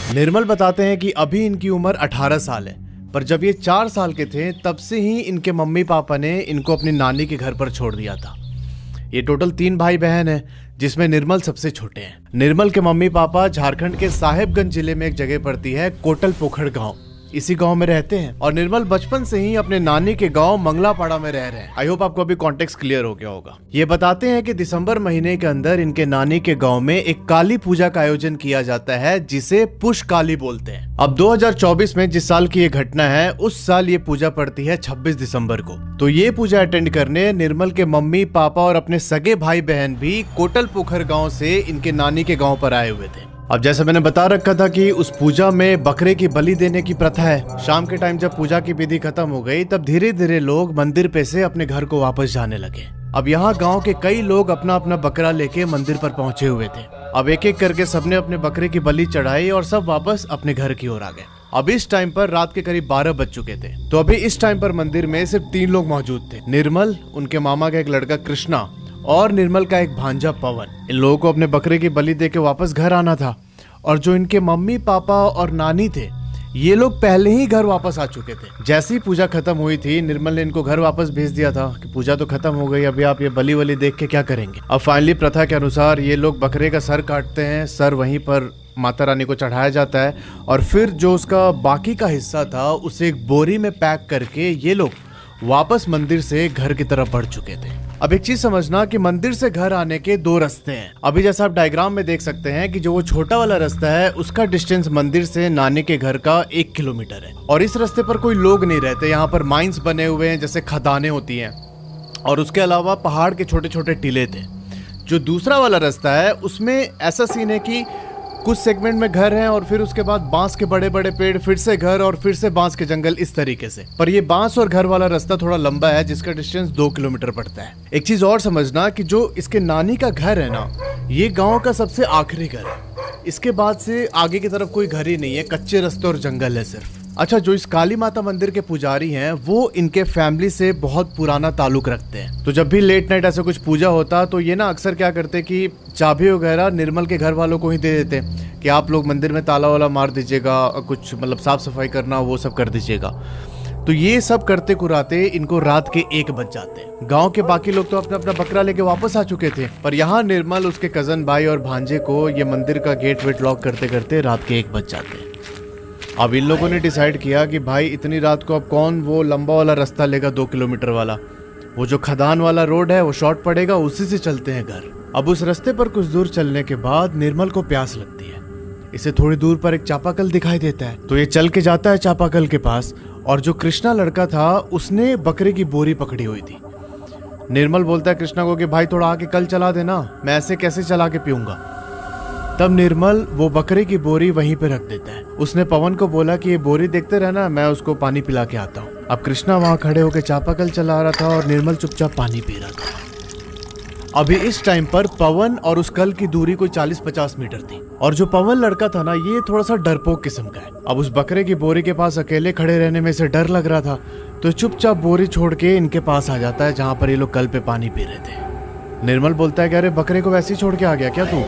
निर्मल बताते हैं कि अभी इनकी उम्र 18 साल है, पर जब ये 4 साल के थे तब से ही इनके मम्मी पापा ने इनको अपनी नानी के घर पर छोड़ दिया था। ये टोटल 3 भाई बहन हैं, जिसमें निर्मल सबसे छोटे हैं। निर्मल के मम्मी पापा झारखंड के साहेबगंज जिले में एक जगह पड़ती है कोटल पोखर गांव, इसी गांव में रहते हैं। और निर्मल बचपन से ही अपने नानी के गांव मंगलापाड़ा में रह रहे हैं। आई होप आपको अभी कॉन्टेक्स्ट क्लियर हो गया होगा। ये बताते हैं कि दिसंबर महीने के अंदर इनके नानी के गांव में एक काली पूजा का आयोजन किया जाता है, जिसे पुष काली बोलते हैं। अब 2024 में जिस साल की ये घटना है, उस साल ये पूजा पड़ती है 26 दिसंबर को। तो ये पूजा अटेंड करने निर्मल के मम्मी पापा और अपने सगे भाई बहन भी कोटल पोखर गाँव से इनके नानी के गाँव पर आए हुए थे। अब जैसे मैंने बता रखा था कि उस पूजा में बकरे की बलि देने की प्रथा है। शाम के टाइम जब पूजा की विधि खत्म हो गई, तब धीरे धीरे लोग मंदिर पे से अपने घर को वापस जाने लगे। अब यहाँ गांव के कई लोग अपना अपना बकरा लेके मंदिर पर पहुंचे हुए थे। अब एक एक करके सबने अपने बकरे की बलि चढ़ाई और सब वापस अपने घर की ओर आ गए। अब इस टाइम पर रात के करीब 12 बज चुके थे। तो अभी इस टाइम पर मंदिर में सिर्फ 3 लोग मौजूद थे, निर्मल, उनके मामा का एक लड़का कृष्णा और निर्मल का एक भांजा पवन। इन लोगों को अपने बकरे की बलि दे के वापस घर आना था। और जो इनके मम्मी पापा और नानी थे, ये लोग पहले ही घर वापस आ चुके थे। जैसे ही पूजा खत्म हुई थी, निर्मल ने इनको घर वापस भेज दिया था कि पूजा तो खत्म हो गई, अभी आप ये बलि वली देख के क्या करेंगे। अब फाइनली प्रथा के अनुसार ये लोग बकरे का सर काटते हैं। सर वहीं पर माता रानी को चढ़ाया जाता है और फिर जो उसका बाकी का हिस्सा था उसे एक बोरी में पैक करके ये लोग वापस मंदिर से घर की तरफ बढ़ चुके थे। अब एक चीज समझना कि मंदिर से घर आने के 2 रास्ते हैं। अभी जैसा आप डायग्राम में देख सकते हैं कि जो वो छोटा वाला रास्ता है, उसका डिस्टेंस मंदिर से नानी के घर का 1 किलोमीटर है। और इस रास्ते पर कोई लोग नहीं रहते। यहाँ पर माइंस बने हुए हैं, जैसे खदानें होती हैं, और उसके अलावा पहाड़ के छोटे छोटे टीले थे। जो दूसरा वाला रास्ता है, उसमें ऐसा सीन है कि कुछ सेगमेंट में घर हैं और फिर उसके बाद बांस के बड़े बड़े पेड़, फिर से घर और फिर से बांस के जंगल, इस तरीके से। पर ये बांस और घर वाला रास्ता थोड़ा लंबा है, जिसका डिस्टेंस 2 किलोमीटर पड़ता है। एक चीज और समझना कि जो इसके नानी का घर है ना, ये गांव का सबसे आखिरी घर है। इसके बाद से आगे की तरफ कोई घर ही नहीं है, कच्चे रास्ते और जंगल है सिर्फ। अच्छा, जो इस काली माता मंदिर के पुजारी हैं, वो इनके फैमिली से बहुत पुराना ताल्लुक रखते हैं। तो जब भी लेट नाइट ऐसा कुछ पूजा होता तो ये ना अक्सर क्या करते कि चाबी वगैरह निर्मल के घर वालों को ही दे देते कि आप लोग मंदिर में ताला वाला मार दीजिएगा, कुछ मतलब साफ सफाई करना वो सब कर दीजिएगा। तो ये सब करते कुराते इनको रात के 1 बज जाते हैं। गांव के बाकी लोग तो अपना अपना बकरा लेके वापस आ चुके थे, पर यहाँ निर्मल, उसके कजन भाई और भांजे को ये मंदिर का गेट वेट लॉक करते करते रात के 1 बज जाते हैं। अब इन लोगों ने डिसाइड किया कि भाई इतनी रात को अब कौन वो लंबा वाला रास्ता लेगा 2 किलोमीटर वाला। वो जो खदान वाला रोड है वो शॉर्ट पड़ेगा, उसी से चलते हैं घर। अब उस रास्ते पर कुछ दूर चलने के बाद निर्मल को प्यास लगती है। इसे थोड़ी दूर पर एक चापाकल दिखाई देता है, तो ये चल के जाता है चापाकल के पास। और जो कृष्णा लड़का था, उसने बकरे की बोरी पकड़ी हुई थी। निर्मल बोलता है कृष्णा को कि भाई थोड़ा आके कल चला देना, मैं ऐसे कैसे चला के पीऊंगा। तब निर्मल वो बकरे की बोरी वहीं पे रख देता है। उसने पवन को बोला कि ये बोरी देखते रहना, मैं उसको पानी पिला के आता हूँ। अब कृष्णा वहाँ खड़े होकर चापाकल चला रहा था और निर्मल चुपचाप पानी पी रहा था। अभी इस टाइम पर पवन और उस कल की दूरी कोई 40-50 मीटर थी। और जो पवन लड़का था ना, ये थोड़ा सा डरपोक किस्म का है। अब उस बकरे की बोरी के पास अकेले खड़े रहने में से डर लग रहा था, तो चुपचाप बोरी छोड़ के इनके पास आ जाता है, जहाँ पर ये लोग कल पे पानी पी रहे थे। निर्मल बोलता है कि अरे बकरे को वैसे ही छोड़ के आ गया क्या तू?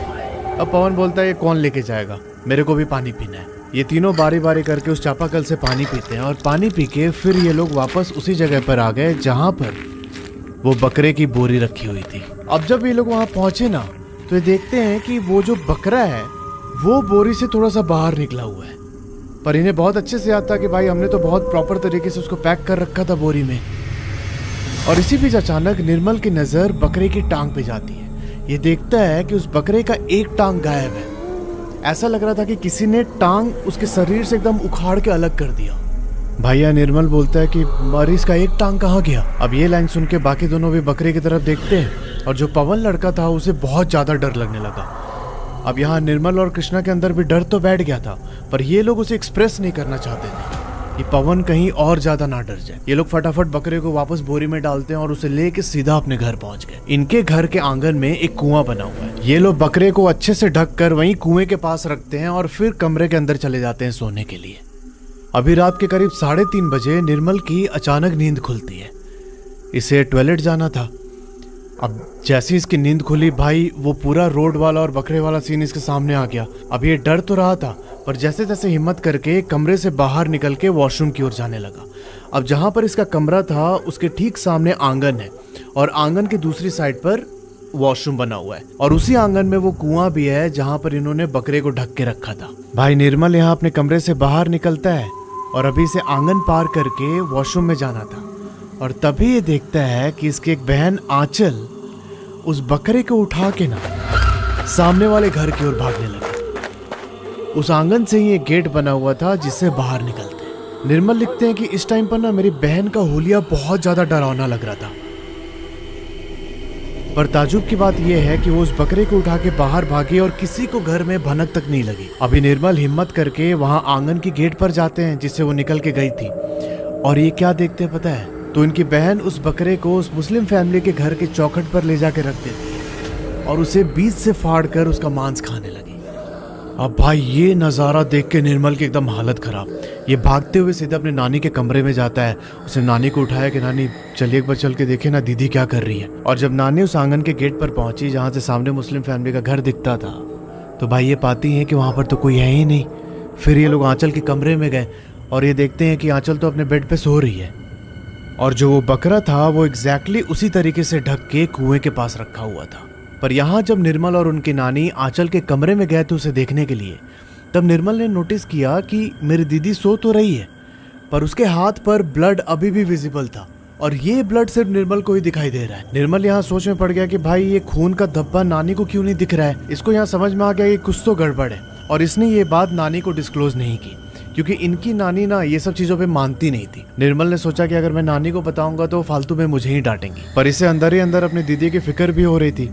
अब पवन बोलता है ये कौन लेके जाएगा, मेरे को भी पानी पीना है। ये तीनों बारी बारी करके उस चापाकल से पानी पीते हैं और पानी पी के फिर ये लोग वापस उसी जगह पर आ गए जहाँ पर वो बकरे की बोरी रखी हुई थी। अब जब ये लोग वहाँ पहुंचे ना, तो ये देखते हैं कि वो जो बकरा है वो बोरी से थोड़ा सा बाहर निकला हुआ है। पर इन्हें बहुत अच्छे से याद था कि भाई हमने तो बहुत प्रॉपर तरीके से उसको पैक कर रखा था बोरी में। और इसी बीच अचानक निर्मल की नजर बकरे की टांग पे जाती है। ये देखता है कि उस बकरे का एक टांग गायब है। ऐसा लग रहा था कि किसी ने टांग उसके शरीर से एकदम उखाड़ के अलग कर दिया। भैया निर्मल बोलता है कि मरीज का एक टांग कहाँ गया। अब ये लाइन सुन के बाकी दोनों भी बकरे की तरफ देखते हैं और जो पवन लड़का था उसे बहुत ज्यादा डर लगने लगा। अब यहाँ निर्मल और कृष्णा के अंदर भी डर तो बैठ गया था, पर ये लोग उसे एक्सप्रेस नहीं करना चाहते थे कि पवन कहीं और ज्यादा ना डर जाए। ये लोग फटाफट बकरे को वापस बोरी में डालते हैं और उसे लेके सीधा अपने घर पहुंच गए। इनके घर के आंगन में एक कुआं बना हुआ है। ये लोग बकरे को अच्छे से ढक कर वहीं कुएं के पास रखते हैं और फिर कमरे के अंदर चले जाते हैं सोने के लिए। अभी रात के करीब 3:30 बजे निर्मल की अचानक नींद खुलती है। इसे टॉयलेट जाना था। अब जैसे ही इसकी नींद खुली भाई, वो पूरा रोड वाला और बकरे वाला सीन इसके सामने आ गया। अब ये डर तो रहा था, पर जैसे तैसे हिम्मत करके कमरे से बाहर निकल के वॉशरूम की ओर जाने लगा। अब जहाँ पर इसका कमरा था उसके ठीक सामने आंगन है, और आंगन की दूसरी साइड पर वॉशरूम बना हुआ है, और उसी आंगन में वो कुआं भी है जहाँ पर इन्होंने बकरे को ढक के रखा था। भाई निर्मल यहाँ अपने कमरे से बाहर निकलता है और अभी इसे आंगन पार करके वॉशरूम में जाना था, और तभी ये देखता है कि इसकी एक बहन आंचल उस बकरे को उठा के ना सामने वाले घर की ओर भागने लगी। उस आंगन से ही एक गेट बना हुआ था जिससे बाहर निकलते हैं। निर्मल लिखते हैं कि इस टाइम पर ना मेरी बहन का हुलिया बहुत ज्यादा डरावना लग रहा था, पर ताजुब की बात यह है कि वो उस बकरे को उठा के बाहर भागी और किसी को घर में भनक तक नहीं लगी। अभी निर्मल हिम्मत करके वहां आंगन की गेट पर जाते हैं जिससे वो निकल के गई थी, और ये क्या देखते हैं पता है? तो इनकी बहन उस बकरे को उस मुस्लिम फैमिली के घर के चौखट पर ले जाके रख देती है और उसे बीच से फाड़ कर उसका मांस खाने लगी। अब भाई ये नज़ारा देख के निर्मल की एकदम हालत खराब। ये भागते हुए सीधा अपने नानी के कमरे में जाता है। उसने नानी को उठाया कि नानी चलिए एक बार चल के देखे ना दीदी क्या कर रही है। और जब नानी उस आंगन के गेट पर पहुंची जहाँ से सामने मुस्लिम फैमिली का घर दिखता था, तो भाई ये पाती हैं कि वहाँ पर तो कोई है ही नहीं। फिर ये लोग आंचल के कमरे में गए और ये देखते हैं कि आंचल तो अपने बेड पे सो रही है, और जो वो बकरा था वो एग्जैक्टली उसी तरीके से ढक के कुएं के पास रखा हुआ था। पर यहाँ जब निर्मल और उनकी नानी आंचल के कमरे में गए थे उसे देखने के लिए, तब निर्मल ने नोटिस किया कि मेरी दीदी सो तो रही है, पर उसके हाथ पर ब्लड अभी भी विजिबल था, और ये ब्लड सिर्फ निर्मल को ही दिखाई दे रहा है। निर्मल यहाँ सोच में पड़ गया कि भाई ये खून का धब्बा नानी को क्यों नहीं दिख रहा है। इसको यहाँ समझ में आ गया कि कुछ तो गड़बड़ है, और इसने ये बात नानी को डिस्क्लोज नहीं की क्योंकि इनकी नानी ना ये सब चीजों पे मानती नहीं थी। निर्मल ने सोचा कि अगर मैं नानी को बताऊंगा तो फालतू में मुझे ही डांटेंगी, पर इसे अंदर ही अंदर अपनी दीदी की फिक्र भी हो रही थी।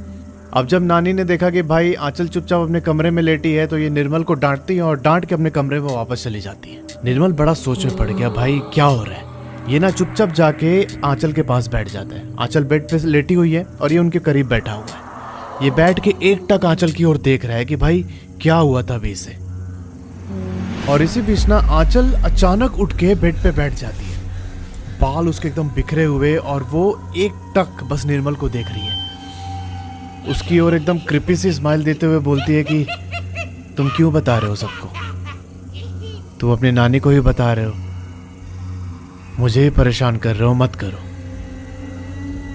अब जब नानी ने देखा कि भाई आंचल चुपचाप अपने कमरे में लेटी है, तो ये निर्मल को डांटती है और डांट के अपने कमरे में वापस चली जाती है। निर्मल बड़ा सोच में पड़ गया, भाई क्या हो रहा है। ये ना चुपचाप जाके आंचल के पास बैठ जाता है। आंचल बेड पे लेटी हुई है और ये उनके करीब बैठा हुआ है। ये बैठ के एकटक आंचल की ओर देख रहा है कि भाई क्या हुआ था अभी इसे। और इसी बीच ना आंचल अचानक उठ के बेड पे बैठ जाती है, बाल उसके एकदम बिखरे हुए, और वो एकटक बस निर्मल को देख रही है। उसकी ओर एकदम क्रिपी सी स्माइल देते हुए बोलती है कि तुम क्यों बता रहे हो सबको? तुम अपनी नानी को ही बता रहे हो, मुझे ही परेशान कर रहे हो, मत करो।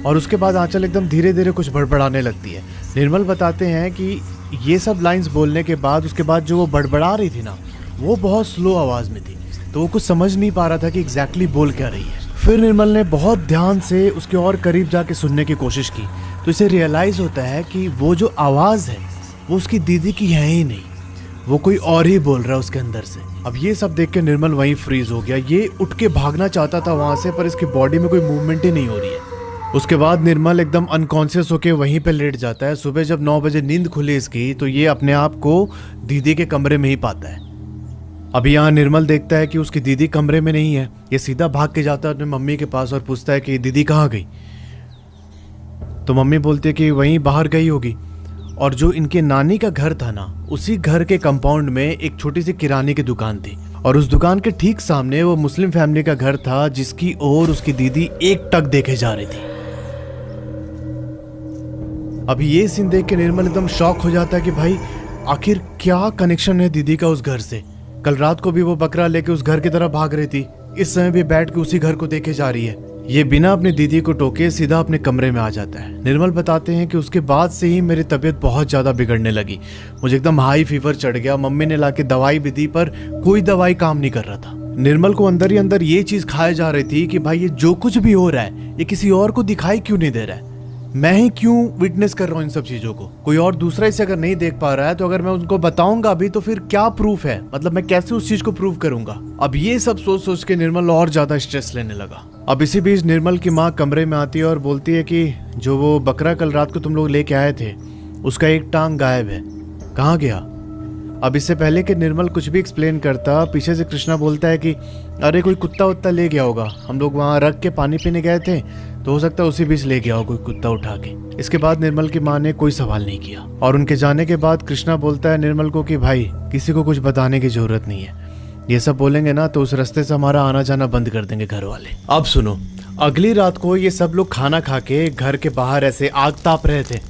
और उसके बाद आंचल एकदम धीरे धीरे कुछ बड़बड़ाने लगती है। निर्मल बताते हैं कि ये सब लाइंस बोलने के बाद उसके बाद जो वो बड़बड़ा रही थी ना, वो बहुत स्लो आवाज में थी, तो वो कुछ समझ नहीं पा रहा था कि एग्जैक्टली बोल क्या रही है। फिर निर्मल ने बहुत ध्यान से उसके और करीब जाके सुनने की कोशिश की, तो इसे रियलाइज होता है कि वो जो आवाज है वो उसकी दीदी की है ही नहीं, वो कोई और ही बोल रहा है उसके अंदर से। अब ये सब देख के निर्मल वहीं फ्रीज हो गया। ये उठ के भागना चाहता था वहां से, पर इसकी बॉडी में कोई मूवमेंट ही नहीं हो रही है। उसके बाद निर्मल एकदम अनकॉन्शियस होके वहीं पे लेट जाता है। सुबह जब 9 बजे नींद खुली इसकी, तो ये अपने आप को दीदी के कमरे में ही पाता है। अभी यहाँ निर्मल देखता है कि उसकी दीदी कमरे में नहीं है। ये सीधा भाग के जाता है अपने मम्मी के पास और पूछता है कि दीदी कहाँ गई। तो मम्मी बोलती है कि वहीं बाहर गई होगी। और जो इनके नानी का घर था ना, उसी घर के कंपाउंड में एक छोटी सी किराने की दुकान थी, और उस दुकान के ठीक सामने वो मुस्लिम फैमिली का घर था जिसकी ओर उसकी दीदी एकटक देखे जा रही थी। अभी ये सीन देख के निर्मल एकदम शॉक हो जाता है कि भाई आखिर क्या कनेक्शन है दीदी का उस घर से। कल रात को भी वो बकरा लेके उस घर की तरफ भाग रही थी, इस समय भी बैठ के उसी घर को देखे जा रही है। ये बिना अपनी दीदी को टोके सीधा अपने कमरे में आ जाता है। निर्मल बताते हैं कि उसके बाद से ही मेरी तबीयत बहुत ज्यादा बिगड़ने लगी, मुझे एकदम हाई फीवर चढ़ गया। मम्मी ने लाके दवाई भी दी, पर कोई दवाई काम नहीं कर रहा था। निर्मल को अंदर ही अंदर ये चीज खाए जा रही थी कि भाई ये जो कुछ भी हो रहा है ये किसी और को दिखाई क्यों नहीं दे रहा है, मैं ही क्यों विटनेस कर रहा हूँ इन सब चीजों को। कोई और दूसरा इसे अगर नहीं देख पा रहा है, तो अगर मैं उनको बताऊंगा अभी तो फिर क्या प्रूफ है, मतलब मैं कैसे उस चीज को प्रूव करूंगा। अब ये सब सोच सोच के निर्मल और ज्यादा स्ट्रेस लेने लगा। अब इसी बीच निर्मल की माँ कमरे में आती है और बोलती है कि जो वो बकरा कल रात को तुम लोग लेके आए थे, उसका एक टांग गायब है, कहाँ गया। अब इससे पहले कि निर्मल कुछ भी एक्सप्लेन करता, पीछे से कृष्णा बोलता है कि अरे कोई कुत्ता उत्ता ले गया होगा, हम लोग वहाँ रख के पानी पीने गए थे, तो हो सकता है उसी बीच ले गया हो कोई कुत्ता उठा के। इसके बाद निर्मल की माँ ने कोई सवाल नहीं किया, और उनके जाने के बाद कृष्णा बोलता है निर्मल को कि भाई किसी को कुछ बताने की जरूरत नहीं है, ये सब बोलेंगे ना तो उस रास्ते से हमारा आना जाना बंद कर देंगे घर वाले। अब सुनो, अगली रात को ये सब लोग खाना खा के घर के बाहर ऐसे आग ताप रहे थे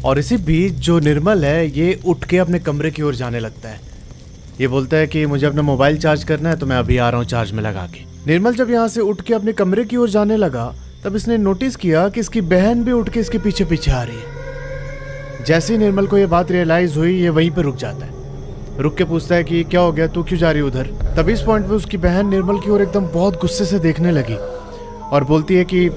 और इसी बीच जो निर्मल है ये उठ के अपने कमरे की ओर जाने लगता है। ये बोलता है कि मुझे अपना मोबाइल चार्ज करना है तो मैं अभी आ रहा हूँ चार्ज में लगा के। निर्मल जब यहाँ से उठ के अपने कमरे की ओर जाने लगा तब इसने नोटिस किया कि इसकी बहन भी उठ के इसके पीछे पीछे आ रही है। जैसे ही निर्मल को ये बात रियलाइज हुई ये वहीं पर रुक जाता है। रुक के पूछता है कि क्या हो गया, तू क्यों जा रही है उधर। तभी इस पॉइंट पे उसकी बहन निर्मल की ओर एकदम बहुत गुस्से से देखने लगी और बोलती है कि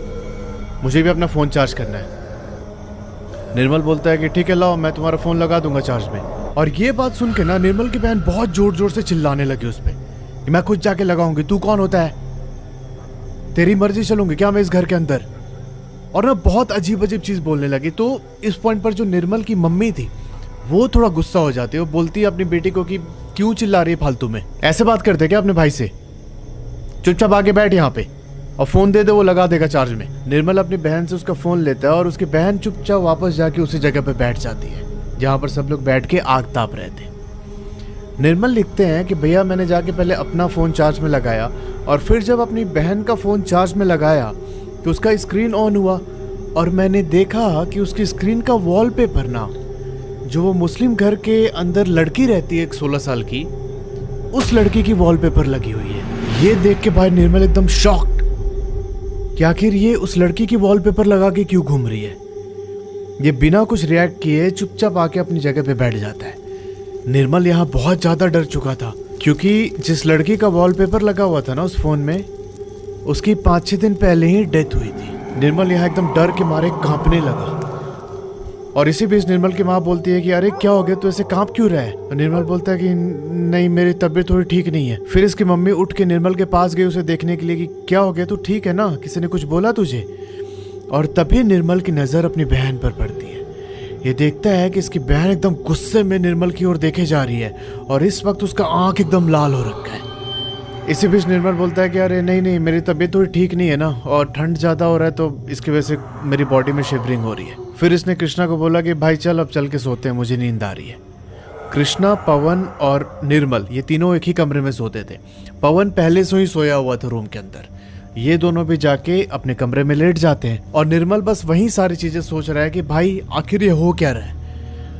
मुझे भी अपना फ़ोन चार्ज करना है। निर्मल बोलता है कि ठीक है लाओ, मैं तुम्हारा फ़ोन लगा दूंगा चार्ज में। और ये बात सुन के ना निर्मल की बहन बहुत जोर जोर से चिल्लाने लगी उस पर, मैं खुद जाके लगाऊंगी, तू कौन होता है, तेरी मर्जी चलूंगी क्या मैं इस घर के अंदर। और ना बहुत अजीब अजीब चीज़ बोलने लगी। तो इस पॉइंट पर जो निर्मल की मम्मी थी वो थोड़ा गुस्सा हो जाती है। वो बोलती है अपनी बेटी को कि क्यों चिल्ला रही है फालतू में, ऐसे बात करते क्या अपने भाई से, चुपचाप आके बैठ यहाँ पे और फोन दे दे, वो लगा देगा चार्ज में। निर्मल अपनी बहन से उसका फोन लेता है और उसकी बहन चुपचाप वापस जाके उसी जगह पे बैठ जाती है जहाँ पर सब लोग बैठ के आग ताप रहे थे। निर्मल लिखते हैं कि भैया मैंने जाके पहले अपना फोन चार्ज में लगाया और फिर जब अपनी बहन का फोन चार्ज में लगाया तो उसका स्क्रीन ऑन हुआ और मैंने देखा कि उसकी स्क्रीन का वॉलपेपर ना, जो वो मुस्लिम घर के अंदर लड़की रहती है 16 साल की, उस लड़की की वॉलपेपर लगी हुई है। ये देख के भाई निर्मल एकदम शॉक्ड कि आखिर ये उस लड़की की वॉलपेपर लगा के क्यों घूम रही है। ये बिना कुछ रिएक्ट किए चुपचाप आके अपनी जगह पे बैठ जाता है। निर्मल यहाँ बहुत ज्यादा डर चुका था क्योंकि जिस लड़की का वॉलपेपर लगा हुआ था ना उस फोन में, उसकी 5-6 दिन पहले ही डेथ हुई थी। निर्मल यहाँ एकदम डर के मारे कांपने लगा और इसी बीच निर्मल की माँ बोलती है कि अरे क्या हो गया, तू ऐसे कांप क्यों रहा है। तो निर्मल बोलता है कि नहीं मेरी तबीयत थोड़ी ठीक नहीं है। फिर इसकी मम्मी उठ के निर्मल के पास गई उसे देखने के लिए कि क्या हो गया, तू ठीक है ना, किसी ने कुछ बोला तुझे। और तभी निर्मल की नज़र अपनी बहन पर पड़ती है। ये देखता है कि इसकी बहन एकदम गुस्से में निर्मल की ओर देखे जा रही है और इस वक्त उसका आँख एकदम लाल हो रखा है। इसी बीच निर्मल बोलता है कि अरे नहीं मेरी तबीयत थोड़ी ठीक नहीं है ना और ठंड ज़्यादा हो रहा है तो इसकी वजह से मेरी बॉडी में शिवरिंग हो रही है। फिर इसने कृष्णा को बोला कि भाई चल अब चल के सोते हैं, मुझे नींद आ रही है। कृष्णा, पवन और निर्मल ये तीनों एक ही कमरे में सोते थे। पवन पहले से ही सोया हुआ था रूम के अंदर। ये दोनों भी जाके अपने कमरे में लेट जाते हैं और निर्मल बस वही सारी चीज़ें सोच रहा है कि भाई आखिर ये हो क्या रहा है,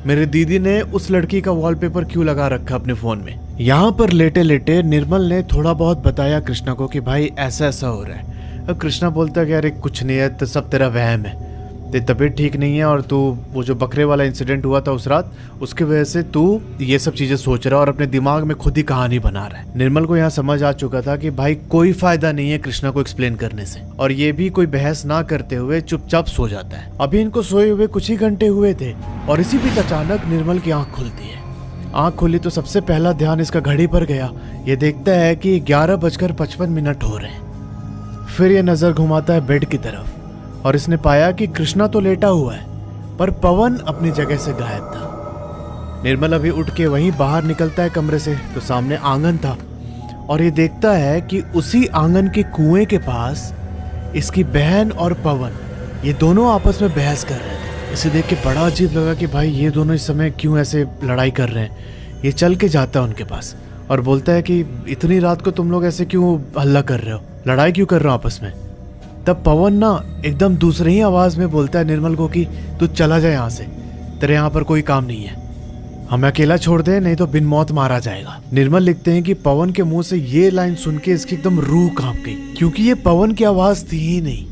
मेरे दीदी ने उस लड़की का वॉलपेपर क्यों लगा रखा अपने फ़ोन में। यहाँ पर लेटे लेटे निर्मल ने थोड़ा बहुत बताया कृष्णा को कि भाई ऐसा ऐसा हो रहा है। अब कृष्णा बोलता है कि अरे कुछ नहीं है, तो सब तेरा वहम है, तेरी तबीयत ठीक नहीं है और तू वो जो बकरे वाला इंसिडेंट हुआ था उस रात, उसकी वजह से तू ये सब चीज़ें सोच रहा है और अपने दिमाग में खुद ही कहानी बना रहा है। निर्मल को यहाँ समझ आ चुका था कि भाई कोई फायदा नहीं है कृष्णा को एक्सप्लेन करने से और ये भी कोई बहस ना करते हुए चुपचाप सो जाता है। अभी इनको सोए हुए कुछ ही घंटे हुए थे और इसी बीच अचानक निर्मल की आंख खुलती है। आंख खुली तो सबसे पहला ध्यान इसका घड़ी पर गया। ये देखता है कि 11:55 हो रहे हैं। फिर ये नजर घुमाता है बेड की तरफ और इसने पाया कि कृष्णा तो लेटा हुआ है पर पवन अपनी जगह से गायब था। निर्मल अभी उठ के वहीं बाहर निकलता है कमरे से तो सामने आंगन था और ये देखता है कि उसी आंगन के कुएं के पास इसकी बहन और पवन ये दोनों आपस में बहस कर रहे थे। इसे देख के बड़ा अजीब लगा कि भाई ये दोनों इस समय क्यों ऐसे लड़ाई कर रहे हैं। ये चल के जाता है उनके पास और बोलता है कि इतनी रात को तुम लोग ऐसे क्यों हल्ला कर रहे हो, लड़ाई क्यों कर रहे हो आपस में। तब पवन ना एकदम दूसरी ही आवाज में बोलता है निर्मल को कि तू चला जाए यहाँ से, तेरे यहाँ पर कोई काम नहीं है, हमें अकेला छोड़ दे नहीं तो बिन मौत मारा जाएगा। निर्मल लिखते हैं कि पवन के मुंह से ये लाइन सुन के इसकी एकदम रूह कांप गई क्योंकि ये पवन की आवाज थी ही नहीं,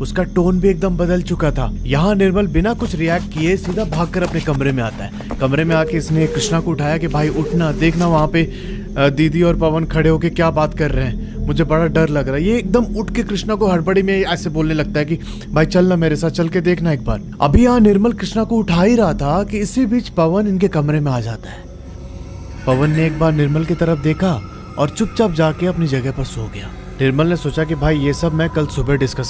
उसका टोन भी एकदम बदल चुका था। यहाँ निर्मल बिना कुछ रिएक्ट किए सीधा भागकर अपने कमरे में आता है। कमरे में आके इसने कृष्णा को उठाया कि भाई उठना, देखना वहाँ पे दीदी और पवन खड़े होके क्या बात कर रहे हैं, मुझे बड़ा डर लग रहा है। ये एकदम उठ के कृष्णा को हड़बड़ी में ऐसे बोलने लगता है कि भाई चल ना मेरे साथ, चल के देखना एक बार। अभी यहाँ निर्मल कृष्णा को उठा ही रहा था कि इसी बीच पवन इनके कमरे में आ जाता है। पवन ने एक बार निर्मल की तरफ देखा और चुपचाप जाके अपनी जगह पर सो गया। निर्मल ने सोचा कि भाई ये सब मैं कल सुबह डिस्कस